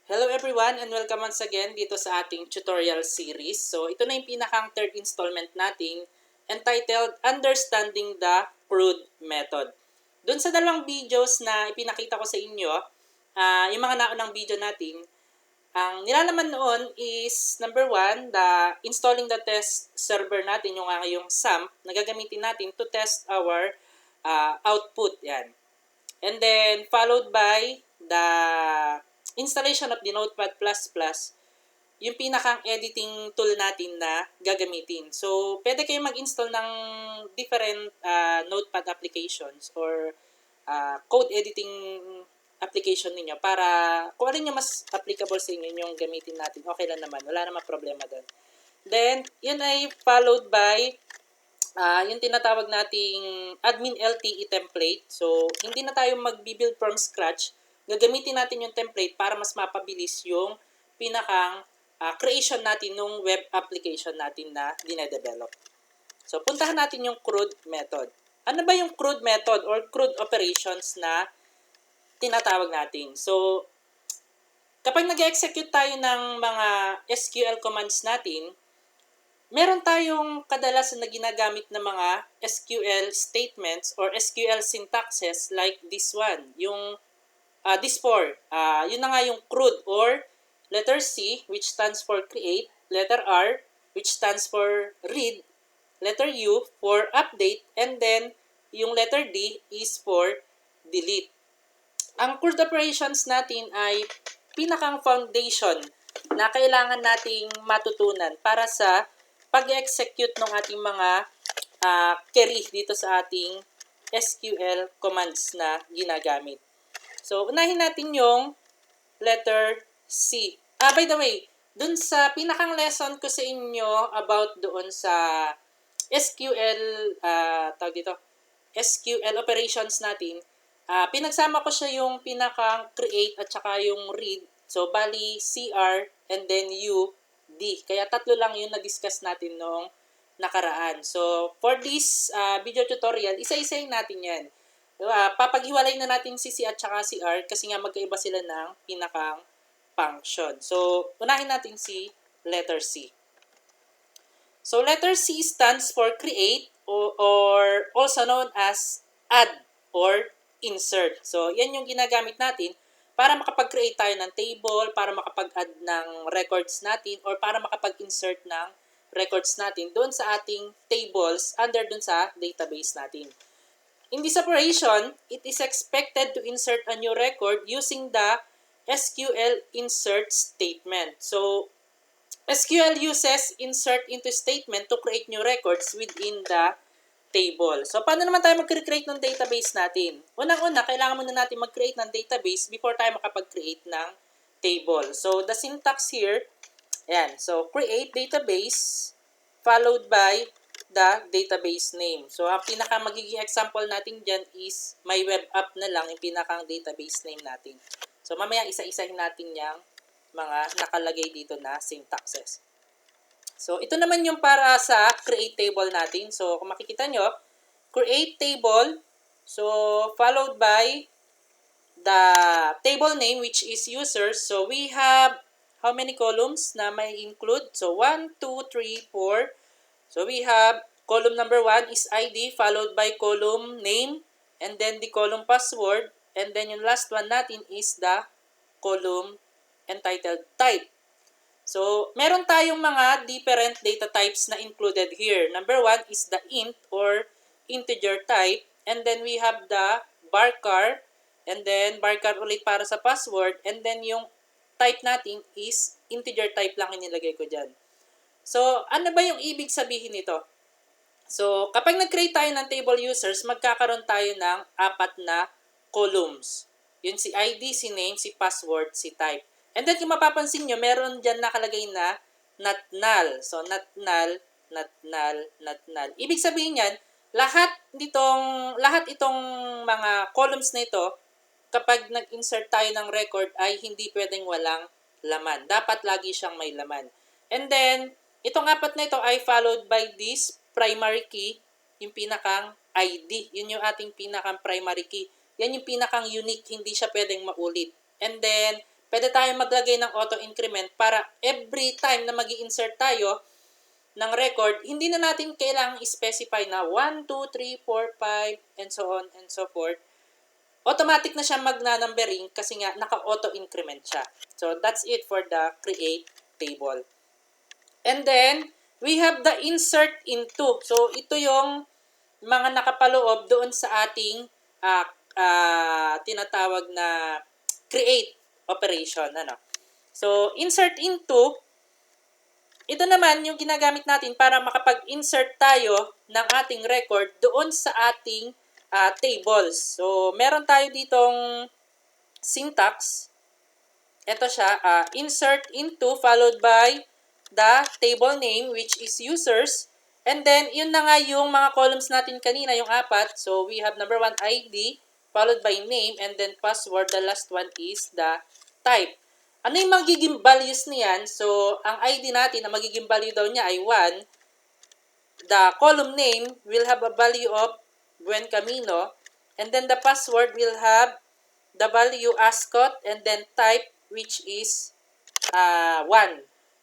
Hello everyone and welcome once again dito sa ating tutorial series. So ito na yung pinakang third installment natin entitled Understanding the CRUD Method. Doon sa dalawang videos na ipinakita ko sa inyo, yung mga naunang video natin, ang nilalaman noon is number 1, the installing the test server natin, yung SAMP na gagamitin natin to test our output. Yan. And then followed by the installation of the Notepad++, yung pinakang editing tool natin na gagamitin. So, pwede kayo mag-install ng different Notepad applications or code editing application ninyo para kung alin yung mas applicable sa inyo yung gamitin natin. Okay lang naman. Wala naman problema doon. Then, yun ay followed by yung tinatawag nating admin LTE template. So, hindi na tayo mag-build from scratch. Gagamitin natin yung template para mas mapabilis yung pinakang creation natin ng web application natin na dinedevelop. So, puntahan natin yung CRUD method. Ano ba yung CRUD method or CRUD operations na tinatawag natin? So, kapag nag-execute tayo ng mga SQL commands natin, meron tayong kadalasan na ginagamit na mga SQL statements or SQL syntaxes like this one, yung this four. Yun na nga yung CRUD or letter C which stands for create, letter R which stands for read, letter U for update, and then yung letter D is for delete. Ang CRUD operations natin ay pinakang foundation na kailangan nating matutunan para sa pag-execute ng ating mga query dito sa ating SQL commands na ginagamit. So, unahin natin yung letter C. By the way, dun sa pinakang lesson ko sa inyo about doon sa SQL, tawag dito, SQL operations natin, pinagsama ko siya yung pinakang create at saka yung read. So, bali CR and then U, D. Kaya tatlo lang yung na-discuss natin noong nakaraan. So, for this video tutorial, isa-isayin natin yan. Papaghiwalay na natin si C at saka si R kasi nga magkaiba sila ng pinakang function. So, unahin natin si letter C. So, letter C stands for create or also known as add or insert. So, yan yung ginagamit natin para makapag-create tayo ng table, para makapag-add ng records natin, or para makapag-insert ng records natin doon sa ating tables under doon sa database natin. In this operation, it is expected to insert a new record using the SQL insert statement. So, SQL uses insert into statement to create new records within the table. So, paano naman tayo mag-create ng database natin? Unang-una, kailangan muna natin mag-create ng database before tayo makapag-create ng table. So, the syntax here, ayan. So, create database followed by the database name. So, ang pinaka magiging example natin dyan is my web app na lang yung pinakang database name natin. So, mamaya isa-isahin natin yung mga nakalagay dito na syntaxes. So, ito naman yung para sa create table natin. So, kung makikita nyo, create table. So, followed by the table name which is users. So, we have how many columns na may include? So, 1, 2, 3, 4. So, we have column number 1 is ID followed by column name and then the column password. And then yung last one natin is the column entitled type. So, meron tayong mga different data types na included here. Number 1 is the int or integer type. And then we have the varchar. And then varchar ulit para sa password. And then yung type natin is integer type lang inilagay ko dyan. So, ano ba yung ibig sabihin nito? So, kapag nag-create tayo ng table users, magkakaroon tayo ng 4 na columns. Yun si ID, si name, si password, si type. And then, kung mapapansin nyo, meron dyan nakalagay na not null. So, not null, not null, not null. Ibig sabihin yan, lahat itong mga columns na ito, kapag nag-insert tayo ng record, ay hindi pwedeng walang laman. Dapat lagi siyang may laman. And then, itong 4 na ito ay followed by this primary key, yung pinakang ID. Yun yung ating pinakang primary key. Yan yung pinakang unique, hindi siya pwedeng maulit. And then, pwede tayong maglagay ng auto-increment para every time na mag-i-insert tayo ng record, hindi na natin kailangang specify na 1, 2, 3, 4, 5, and so on and so forth. Automatic na siya magna-numbering kasi nga naka-auto-increment siya. So, that's it for the create table. And then, we have the insert into. So, ito yung mga nakapaloob doon sa ating tinatawag na create operation. So, insert into, ito naman yung ginagamit natin para makapag-insert tayo ng ating record doon sa ating tables. So, meron tayo ditong syntax. Ito siya, insert into followed by the table name which is users. And then, yun na nga yung mga columns natin kanina, yung 4. So, we have number 1, ID, followed by name, and then password. The last one is the type. Ano yung magiging values niyan? So, ang ID natin, ang magiging value daw niya ay 1. The column name will have a value of Buen Camino. And then the password will have the value ascot and then type which is 1.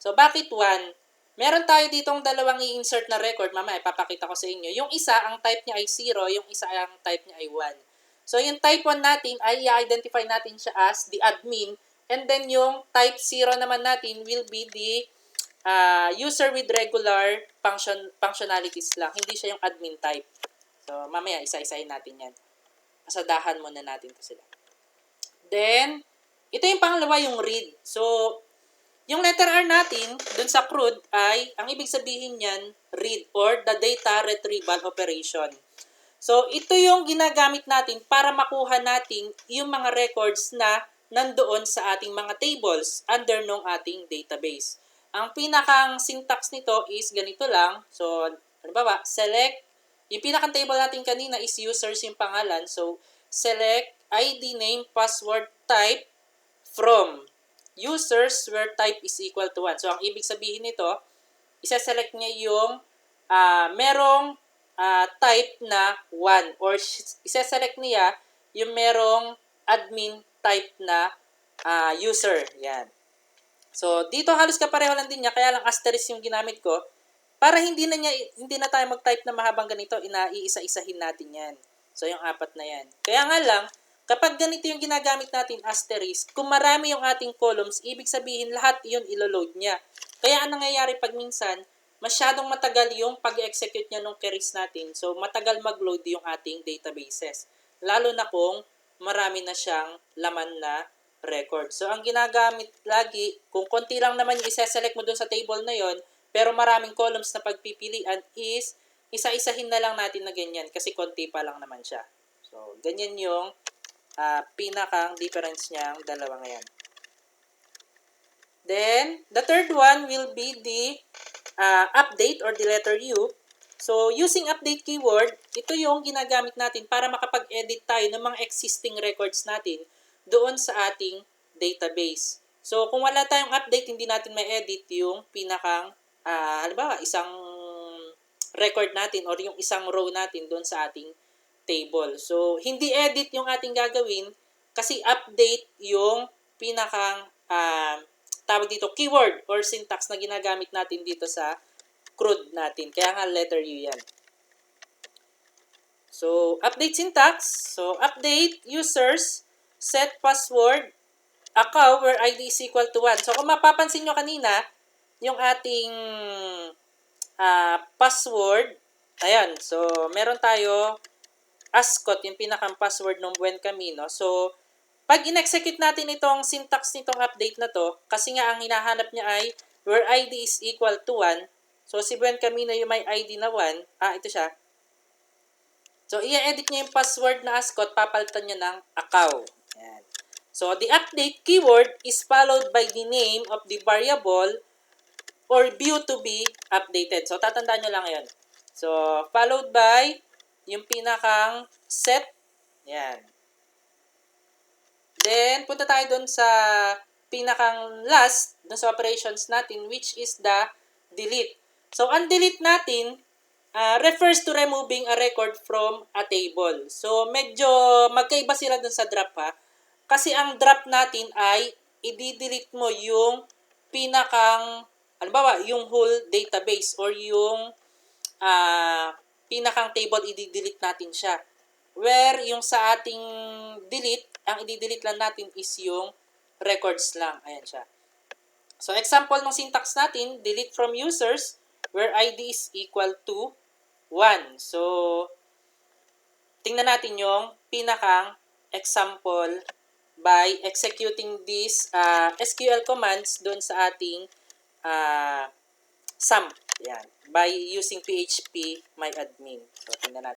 So, bakit 1? Meron tayo ditong dalawang i-insert na record. Mamaya, ipapakita ko sa inyo. Yung isa, ang type niya ay 0. Yung isa, ang type niya ay 1. So, yung type 1 natin ay i-identify natin siya as the admin. And then, yung type 0 naman natin will be the user with regular functionalities lang. Hindi siya yung admin type. So, mamaya, isa-isahin natin yan. Asadahan muna natin to sila. Then, ito yung pangalawa, yung read. So, yung letter R natin, dun sa CRUD ay, ang ibig sabihin niyan, read or the data retrieval operation. So, ito yung ginagamit natin para makuha natin yung mga records na nandoon sa ating mga tables under nung ating database. Ang pinakang syntax nito is ganito lang. So, ano ba? Select. Yung pinakang table natin kanina is users yung pangalan. So, select ID, name, password, type from users where type is equal to 1. So, ang ibig sabihin nito, isa-select niya yung merong type na 1 or isa-select niya yung merong admin type na user. Yan. So, dito halos kapareho lang din niya, kaya lang asterisk yung ginamit ko para hindi na tayo mag-type na mahabang ganito, iisa-isahin natin yan. So, yung 4 na yan. Kaya nga lang, kapag ganito yung ginagamit natin asterisk, kung marami yung ating columns, ibig sabihin lahat yun ilo-load niya. Kaya ang nangyayari pag minsan, masyadong matagal yung pag-execute niya ng queries natin. So, matagal mag-load yung ating databases. Lalo na kung marami na siyang laman na record. So, ang ginagamit lagi, kung konti lang naman yung isa-select mo dun sa table na yon, pero maraming columns na pagpipilian is, isa-isahin na lang natin na ganyan kasi konti pa lang naman siya. So, ganyan yung pinakang difference niyang dalawa ngayon. Then, the third one will be the update or the letter U. So, using update keyword, ito yung ginagamit natin para makapag-edit tayo ng mga existing records natin doon sa ating database. So, kung wala tayong update, hindi natin ma-edit yung pinakang, halimbawa, isang record natin or yung isang row natin doon sa ating table. So, hindi edit yung ating gagawin kasi update yung pinakang tawag dito keyword or syntax na ginagamit natin dito sa CRUD natin. Kaya nga letter U yan. So, update syntax. So, update users, set password, account where ID is equal to 1. So, kung mapapansin nyo kanina, yung ating password, ayan. So, meron tayo ascot, yung pinakang password ng Buen Camino. So, pag in-execute natin itong syntax nitong update na to, kasi nga ang hinahanap niya ay where ID is equal to 1. So, si Buen Camino yung may ID na 1. Ito siya. So, i-edit niya yung password na ascot, papalitan niya ng account. Ayan. So, the update keyword is followed by the name of the variable or view to be updated. So, tatandaan nyo lang yun. So, followed by yung pinakang set. Yan. Then, punta tayo dun sa pinakang last, dun sa operations natin, which is the delete. So, ang delete natin refers to removing a record from a table. So, medyo magkaiba sila dun sa drop ha. Kasi ang drop natin ay i-delete mo yung pinakang, halimbawa, yung whole database or yung pinakang table, i-delete natin siya. Where yung sa ating delete, ang i-delete lang natin is yung records lang. Ayan siya. So, example ng syntax natin, delete from users, where ID is equal to 1. So, tingnan natin yung pinakang example by executing these SQL commands doon sa ating sum. Yan. By using PHP myadmin. So, tingnan natin.